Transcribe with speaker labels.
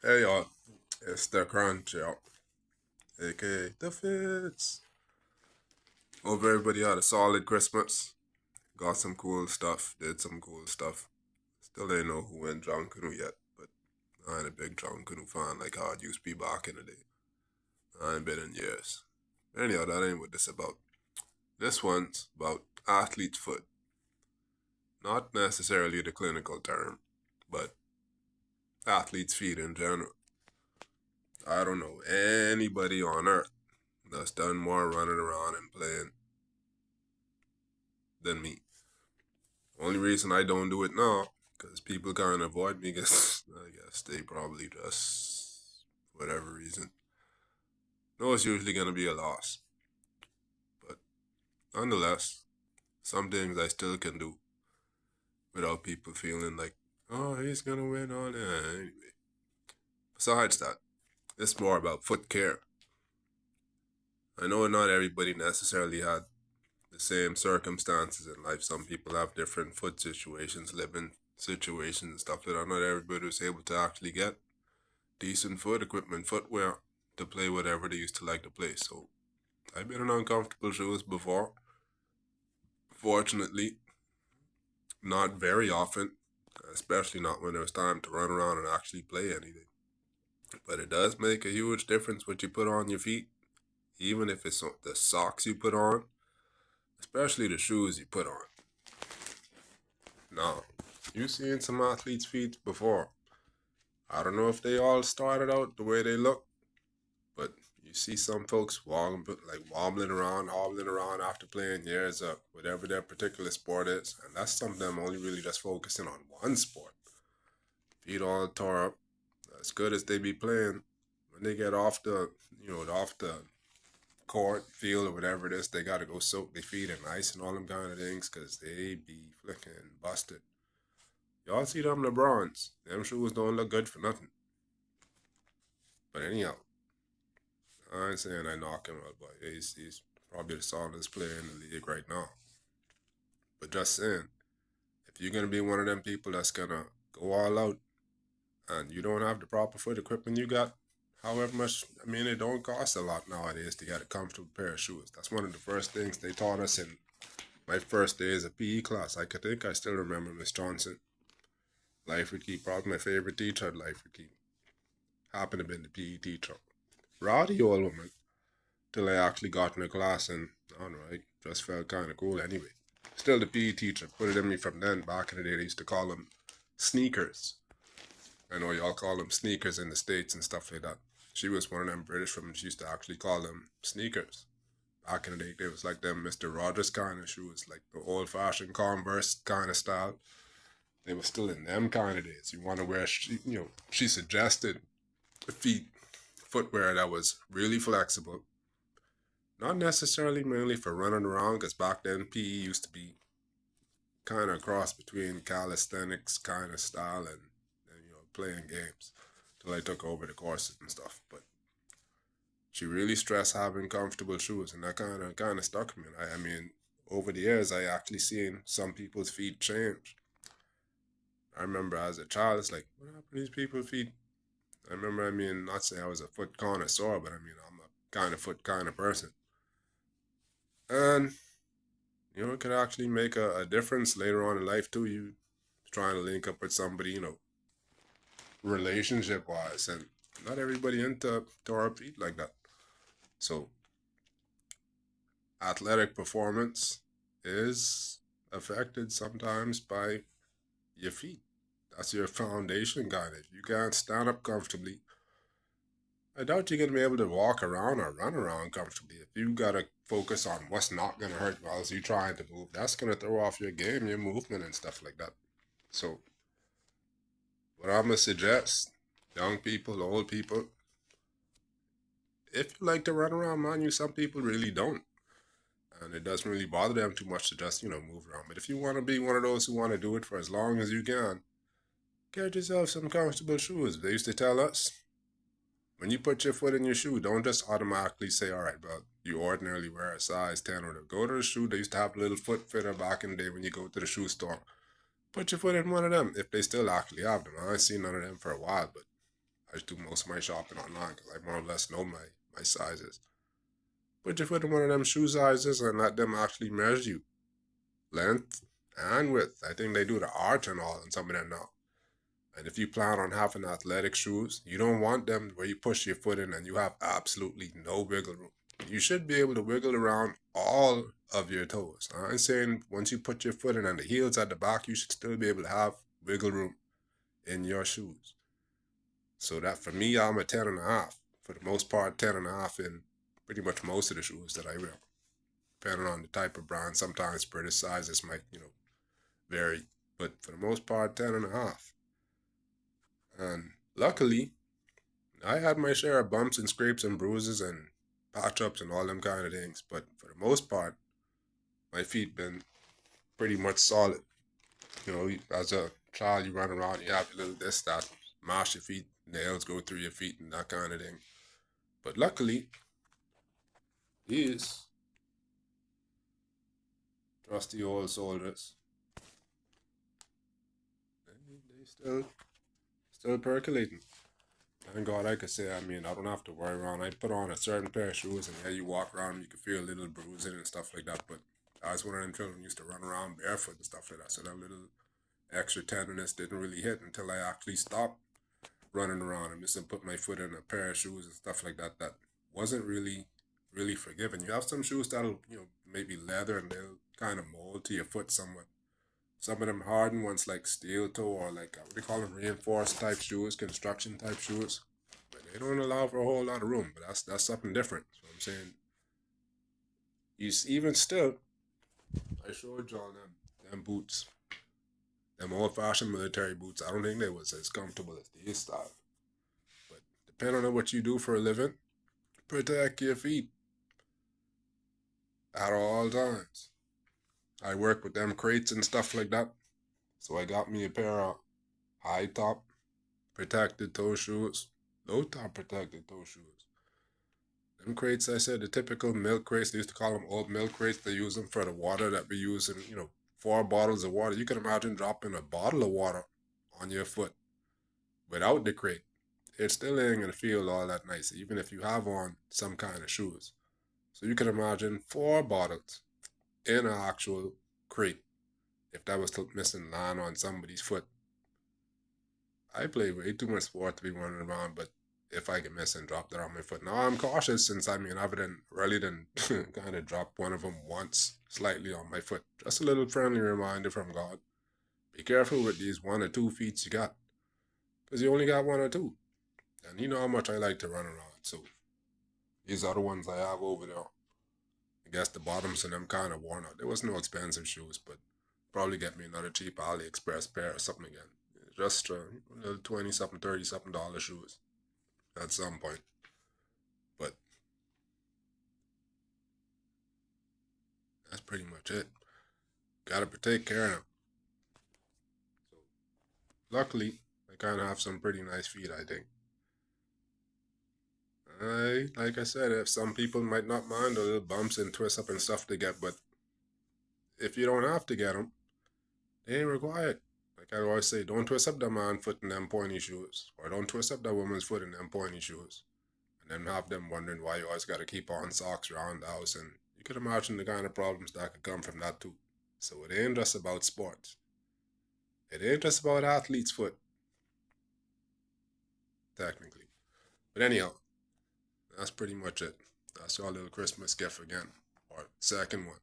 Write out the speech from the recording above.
Speaker 1: Hey y'all, it's the Crunch, y'all, aka the Fits. Hope everybody had a solid Christmas. Got some cool stuff, did some cool stuff. Still ain't know who went John Canoe yet, but I ain't a big John Canoe fan like how it used to be back in the day. I ain't been in years. Anyhow, that ain't what this about. This one's about athlete's foot. Not necessarily the clinical term, but athlete's feet in general. I don't know anybody on earth that's done more running around and playing than me. Only reason I don't do it now, because people kind of avoid me, because I guess they probably just, for whatever reason, know it's usually going to be a loss. But nonetheless, some things I still can do without people feeling like, oh, he's going to win all that. Anyway, besides that, it's more about foot care. I know not everybody necessarily had the same circumstances in life. Some people have different foot situations, living situations, and stuff like that. Not everybody was able to actually get decent foot equipment, footwear to play whatever they used to like to play. So I've been in uncomfortable shoes before. Fortunately, not very often, especially not when it was time to run around and actually play anything. But it does make a huge difference what you put on your feet, even if it's the socks you put on, especially the shoes you put on. Now, you've seen some athletes' feet before. I don't know if they all started out the way they look, but you see some folks wobbling around, hobbling around after playing years of whatever their particular sport is, and that's some of them only really just focusing on one sport. Feet all tore up, as good as they be playing, when they get off the court, field, or whatever it is, they gotta go soak their feet in ice and all them kind of things, cause they be flicking busted. Y'all see them LeBrons? Them shoes don't look good for nothing. But anyhow, I ain't saying I knock him out, but he's probably the solidest player in the league right now. But just saying, if you're gonna be one of them people that's gonna go all out and you don't have the proper foot equipment you got, however much, I mean, it don't cost a lot nowadays to get a comfortable pair of shoes. That's one of the first things they taught us in my first days of PE class. I think I still remember Miss Johnson. Life would keep, probably my favorite teacher at Life would keep. Happened to be the PE teacher. Rowdy old woman. Till I actually got in a class and, I don't know, it just felt kind of cool anyway. Still the PE teacher, put it in me from then. Back in the day, they used to call them sneakers. I know y'all call them sneakers in the States and stuff like that. She was one of them British women. She used to actually call them sneakers. Back in the day, it was like them Mr. Rogers kind of shoes, like the old fashioned Converse kind of style. They were still in them kind of days. You want to wear, she suggested feet footwear that was really flexible. Not necessarily mainly for running around, because back then PE used to be kind of a cross between calisthenics kind of style and playing games till I took over the courses and stuff. But she really stressed having comfortable shoes, and that kind of stuck me. I mean, over the years, I actually seen some people's feet change. I remember as a child, it's like, what happened to these people's feet? I remember, I mean, not saying I was a foot connoisseur, but I mean, I'm a kind of foot kind of person. And it could actually make a difference later on in life too. You trying to link up with somebody, relationship wise, and not everybody into to our feet like that. So athletic performance is affected sometimes by your feet. That's your foundation, guy. If you can't stand up comfortably, I doubt you're gonna be able to walk around or run around comfortably. If you gotta focus on what's not gonna hurt while you trying to move, that's gonna throw off your game, your movement and stuff like that. So what I'm gonna suggest, young people, old people, if you like to run around, man, some people really don't. And it doesn't really bother them too much to just, move around. But if you want to be one of those who want to do it for as long as you can, get yourself some comfortable shoes. They used to tell us, when you put your foot in your shoe, don't just automatically say, all right, well, you ordinarily wear a size 10 or to go to the shoe. They used to have a little foot fitter back in the day when you go to the shoe store. Put your foot in one of them if they still actually have them. I ain't seen none of them for a while, but I just do most of my shopping online because I more or less know my sizes. Put your foot in one of them shoe sizes and let them actually measure you. Length and width. I think they do the arch and all on some of them now. And if you plan on having athletic shoes, you don't want them where you push your foot in and you have absolutely no wiggle room. You should be able to wiggle around all of your toes. I'm saying once you put your foot in and the heel's at the back, you should still be able to have wiggle room in your shoes. So that for me, I'm a 10.5. For the most part, 10.5 in pretty much most of the shoes that I wear. Depending on the type of brand, sometimes British sizes might, vary. But for the most part, 10.5. And luckily, I had my share of bumps and scrapes and bruises and patch ups and all them kind of things. But for the most part, my feet been pretty much solid. As a child, you run around, you have a little this, that, mash your feet, nails go through your feet and that kind of thing. But luckily, these trusty old soldiers, they still percolating. Thank God I could say, I don't have to worry around. I put on a certain pair of shoes and yeah, you walk around and you can feel a little bruising and stuff like that. But I was one of them children who used to run around barefoot and stuff like that. So that little extra tenderness didn't really hit until I actually stopped running around and just put my foot in a pair of shoes and stuff like that. That wasn't really forgiving. You have some shoes that'll, maybe leather and they'll kind of mold to your foot somewhat. Some of them hardened ones like steel toe or like what do you call them, reinforced type shoes, construction type shoes. But they don't allow for a whole lot of room. But that's something different. So I'm saying, even still, I showed y'all them boots, them old fashioned military boots. I don't think they was as comfortable as these style. But depending on what you do for a living, protect your feet at all times. I work with them crates and stuff like that. So I got me a pair of high top protected toe shoes, low top protected toe shoes. Them crates, I said, the typical milk crates, they used to call them old milk crates. They use them for the water that we use in, 4 bottles of water. You can imagine dropping a bottle of water on your foot without the crate. It still ain't gonna feel all that nice, even if you have on some kind of shoes. So you can imagine 4 bottles in an actual crate. If that was to miss and land on somebody's foot, I play way too much sport to be running around, but if I can miss and drop that on my foot. Now I'm cautious since I've been really done kind of dropped one of them once slightly on my foot. Just a little friendly reminder from God. Be careful with these 1 or 2 feet you got, because you only got 1 or 2. And you know how much I like to run around, so these other ones I have over there, I guess the bottoms of them kind of worn out. There was no expensive shoes, but probably get me another cheap AliExpress pair or something again. Just little 20 something, 30 something dollar shoes at some point. But that's pretty much it. Gotta take care of them. So luckily, I kind of have some pretty nice feet, I think. Like I said, if some people might not mind the little bumps and twist up and stuff they get, but if you don't have to get them, they ain't required. Like I always say, don't twist up the man foot in them pointy shoes, or don't twist up the woman's foot in them pointy shoes, and then have them wondering why you always got to keep on socks around the house. And you could imagine the kind of problems that could come from that too. So it ain't just about sports. It ain't just about athlete's foot, technically. But anyhow, that's pretty much it. That's your little Christmas gift again, or second one.